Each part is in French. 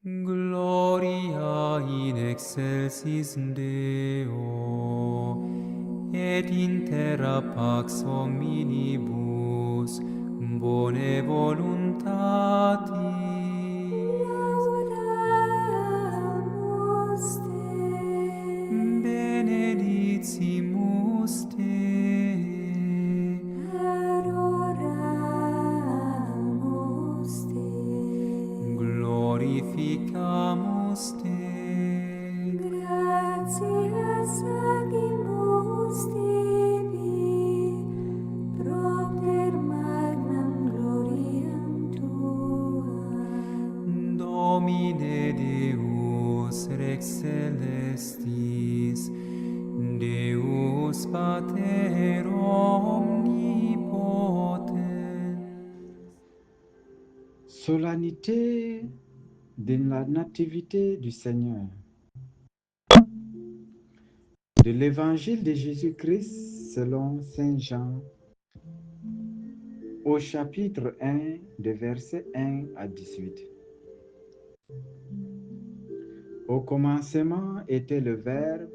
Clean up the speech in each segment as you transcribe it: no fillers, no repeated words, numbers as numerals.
Gloria in excelsis Deo, et in terra pax hominibus, bone voluntatis. Laudamus te. Benedicimus te. Adoramus te. Glorificamus te. Gratias agimus tibi, propter magnam gloriam tuam. Domine Deus Rex Celestis, Deus Pater omnipotens. Solennité de la Nativité du Seigneur. De l'Évangile de Jésus-Christ selon Saint Jean, au chapitre 1, de versets 1 à 18. Au commencement était le Verbe,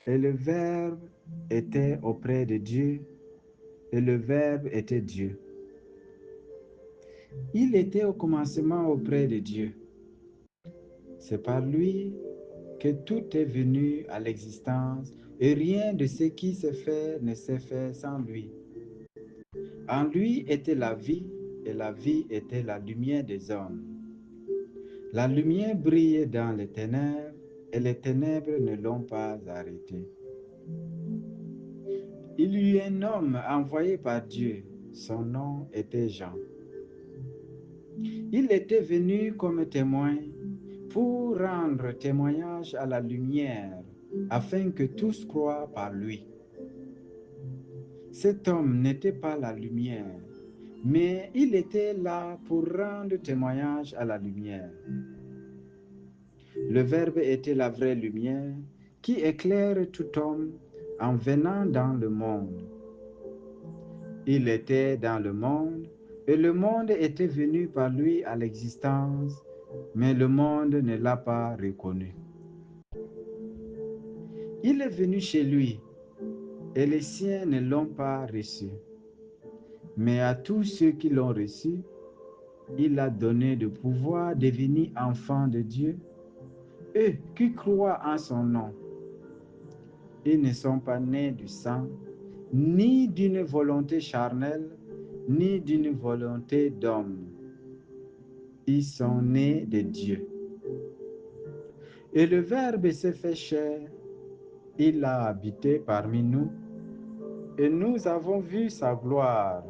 et le Verbe était auprès de Dieu, et le Verbe était Dieu. Il était au commencement auprès de Dieu. C'est par lui que tout est venu à l'existence, et rien de ce qui s'est fait ne s'est fait sans lui. En lui était la vie, et la vie était la lumière des hommes. La lumière brille dans les ténèbres, et les ténèbres ne l'ont pas arrêtée. Il y eut un homme envoyé par Dieu, son nom était Jean. Il était venu comme témoin pour rendre témoignage à la lumière, afin que tous croient par lui. Cet homme n'était pas la lumière, mais il était là pour rendre témoignage à la lumière. Le Verbe était la vraie lumière qui éclaire tout homme en venant dans le monde. Il était dans le monde, et le monde était venu par lui à l'existence, mais le monde ne l'a pas reconnu. Il est venu chez lui, et les siens ne l'ont pas reçu. Mais à tous ceux qui l'ont reçu, il a donné de pouvoir devenir enfants de Dieu, eux qui croient en son nom. Ils ne sont pas nés du sang, ni d'une volonté charnelle, ni d'une volonté d'homme. Ils sont nés de Dieu. Et le Verbe s'est fait chair, il a habité parmi nous, et nous avons vu sa gloire,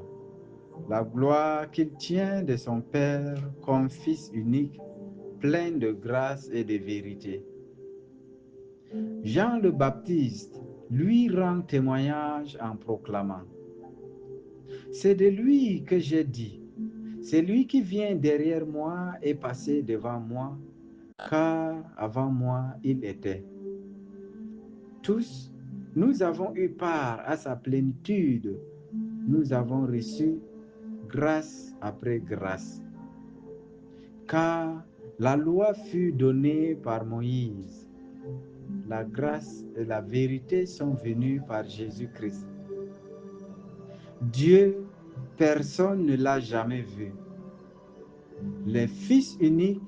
la gloire qu'il tient de son Père comme Fils unique, plein de grâce et de vérité. Jean le Baptiste lui rend témoignage en proclamant: c'est de lui que j'ai dit, c'est lui qui vient derrière moi et passé devant moi, car avant moi il était. Tous, nous avons eu part à sa plénitude, nous avons reçu grâce après grâce. Car la loi fut donnée par Moïse, la grâce et la vérité sont venues par Jésus-Christ. Dieu, personne ne l'a jamais vu. Le Fils unique,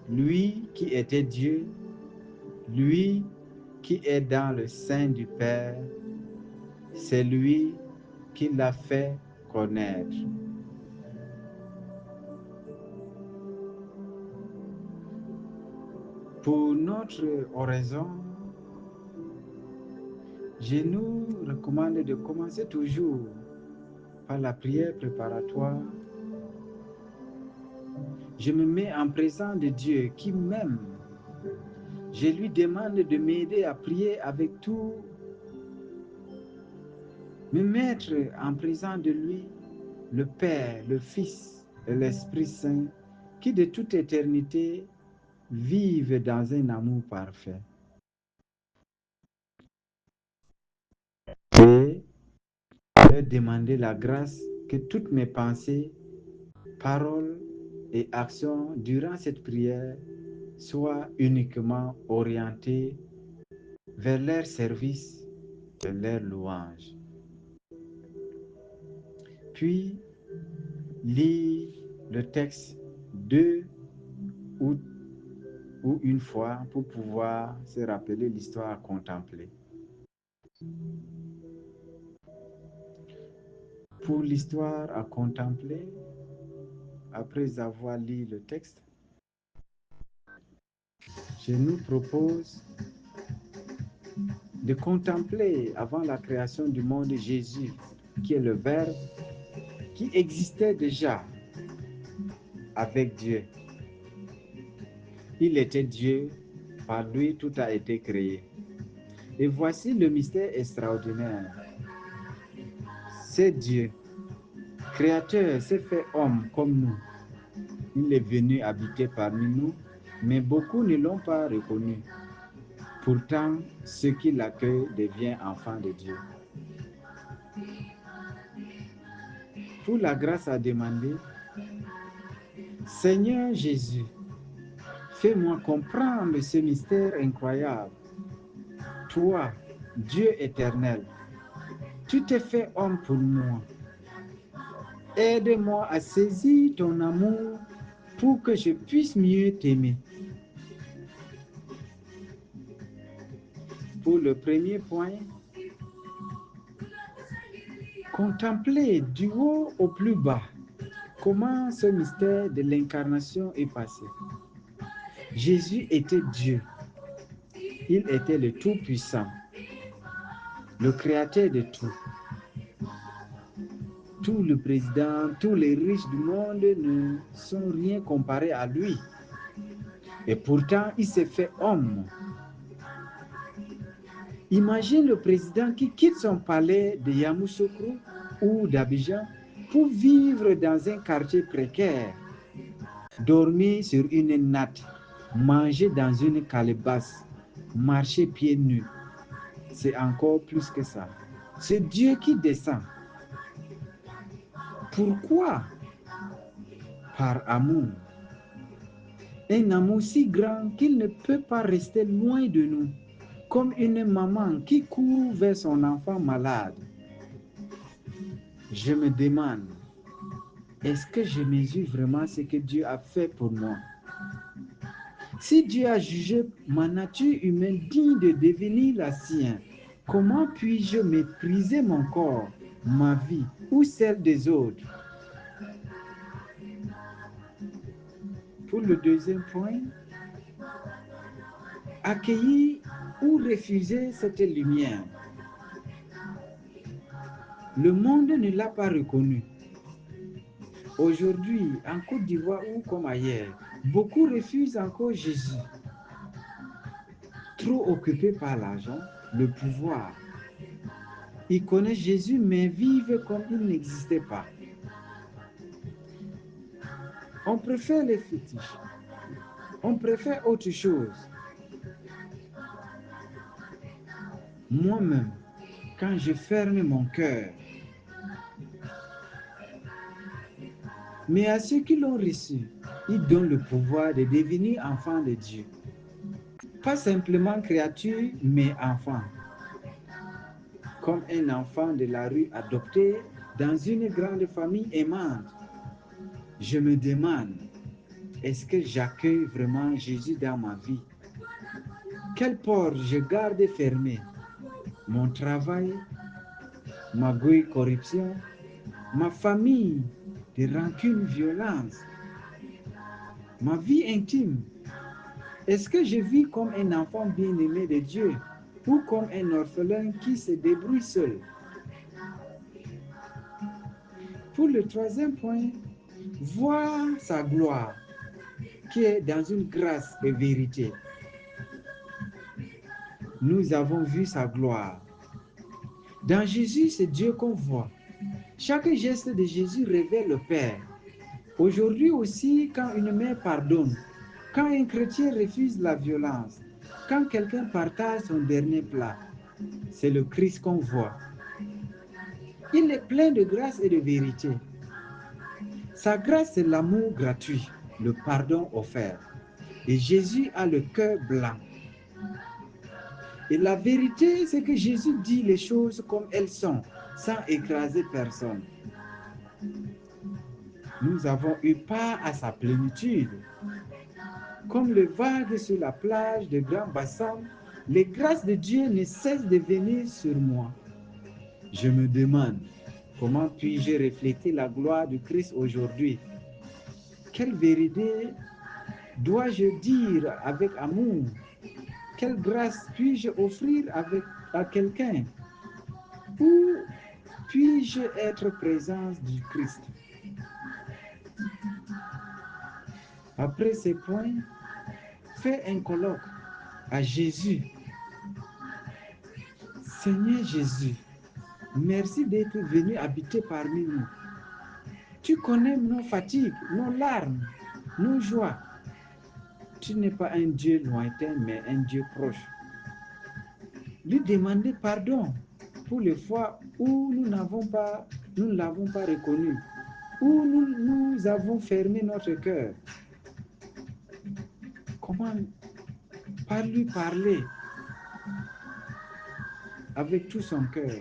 lui qui était Dieu, lui qui est dans le sein du Père, c'est lui qui l'a fait connaître. Pour notre oraison, je nous recommande de commencer toujours par la prière préparatoire. Je me mets en présence de Dieu qui m'aime. Je lui demande de m'aider à prier avec tout, me mettre en présence de lui, le Père, le Fils et l'Esprit Saint, qui de toute éternité vivent dans un amour parfait. Et leur demander la grâce que toutes mes pensées, paroles et actions durant cette prière soient uniquement orientées vers leur service, vers leur louange. Puis, lis le texte 2 ou une fois pour pouvoir se rappeler l'histoire à contempler. Pour l'histoire à contempler, après avoir lu le texte, je nous propose de contempler avant la création du monde Jésus, qui est le Verbe, qui existait déjà avec Dieu. Il était Dieu, par lui tout a été créé. Et voici le mystère extraordinaire. C'est Dieu, créateur, s'est fait homme comme nous. Il est venu habiter parmi nous, mais beaucoup ne l'ont pas reconnu. Pourtant, ceux qui l'accueillent deviennent enfants de Dieu. Pour la grâce à demander, Seigneur Jésus, fais-moi comprendre ce mystère incroyable. Toi, Dieu éternel, tu t'es fait homme pour moi. Aide-moi à saisir ton amour pour que je puisse mieux t'aimer. Pour le premier point, contempler du haut au plus bas comment ce mystère de l'incarnation est passé. Jésus était Dieu. Il était le Tout-Puissant, le Créateur de tout. Tous les présidents, tous les riches du monde ne sont rien comparés à lui. Et pourtant, il s'est fait homme. Imagine le président qui quitte son palais de Yamoussoukro ou d'Abidjan pour vivre dans un quartier précaire, dormir sur une natte, manger dans une calebasse, marcher pieds nus. C'est encore plus que ça. C'est Dieu qui descend. Pourquoi? Par amour. Un amour si grand qu'il ne peut pas rester loin de nous, comme une maman qui court vers son enfant malade. Je me demande, est-ce que je mesure vraiment ce que Dieu a fait pour moi? Si Dieu a jugé ma nature humaine digne de devenir la sienne, comment puis-je mépriser mon corps, ma vie ou celle des autres? Pour le deuxième point, accueillir ou refuser cette lumière. Le monde ne l'a pas reconnu. Aujourd'hui, en Côte d'Ivoire ou comme ailleurs, beaucoup refusent encore Jésus. Trop occupés par l'argent, le pouvoir. Ils connaissent Jésus mais vivent comme il n'existait pas. On préfère les fétiches. On préfère autre chose. Moi-même, quand je ferme mon cœur, mais à ceux qui l'ont reçu, il donne le pouvoir de devenir enfants de Dieu. Pas simplement créature, mais enfant. Comme un enfant de la rue adopté dans une grande famille aimante. Je me demande, est-ce que j'accueille vraiment Jésus dans ma vie? Quelle porte je garde fermée? Mon travail, ma corruption, ma famille de rancune, violence, ma vie intime. Est-ce que je vis comme un enfant bien-aimé de Dieu ou comme un orphelin qui se débrouille seul? Pour le troisième point, voir sa gloire qui est dans une grâce et vérité. Nous avons vu sa gloire. Dans Jésus, c'est Dieu qu'on voit. Chaque geste de Jésus révèle le Père. Aujourd'hui aussi, quand une mère pardonne, quand un chrétien refuse la violence, quand quelqu'un partage son dernier plat, c'est le Christ qu'on voit. Il est plein de grâce et de vérité. Sa grâce, c'est l'amour gratuit. le pardon offert. Et Jésus a le cœur blanc. Et la vérité, c'est que Jésus dit les choses comme elles sont, sans écraser personne. Nous avons eu part à sa plénitude. Comme les vagues sur la plage de Grand Bassam, les grâces de Dieu ne cessent de venir sur moi. Je me demande, comment puis-je refléter la gloire du Christ aujourd'hui? Quelle vérité dois-je dire avec amour? Quelle grâce puis-je offrir à quelqu'un? Où puis-je être présence du Christ? Après ces points, fais un colloque à Jésus. Seigneur Jésus, merci d'être venu habiter parmi nous. Tu connais nos fatigues, nos larmes, nos joies. Tu n'es pas un Dieu lointain, mais un Dieu proche. Lui demander pardon pour les fois où nous ne l'avons pas reconnu, où nous avons fermé notre cœur. Comment lui parler avec tout son cœur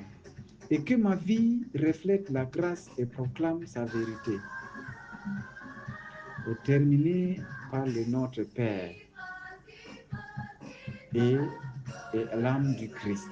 et que ma vie reflète la grâce et proclame sa vérité. Pour terminer par le Notre Père et l'âme du Christ.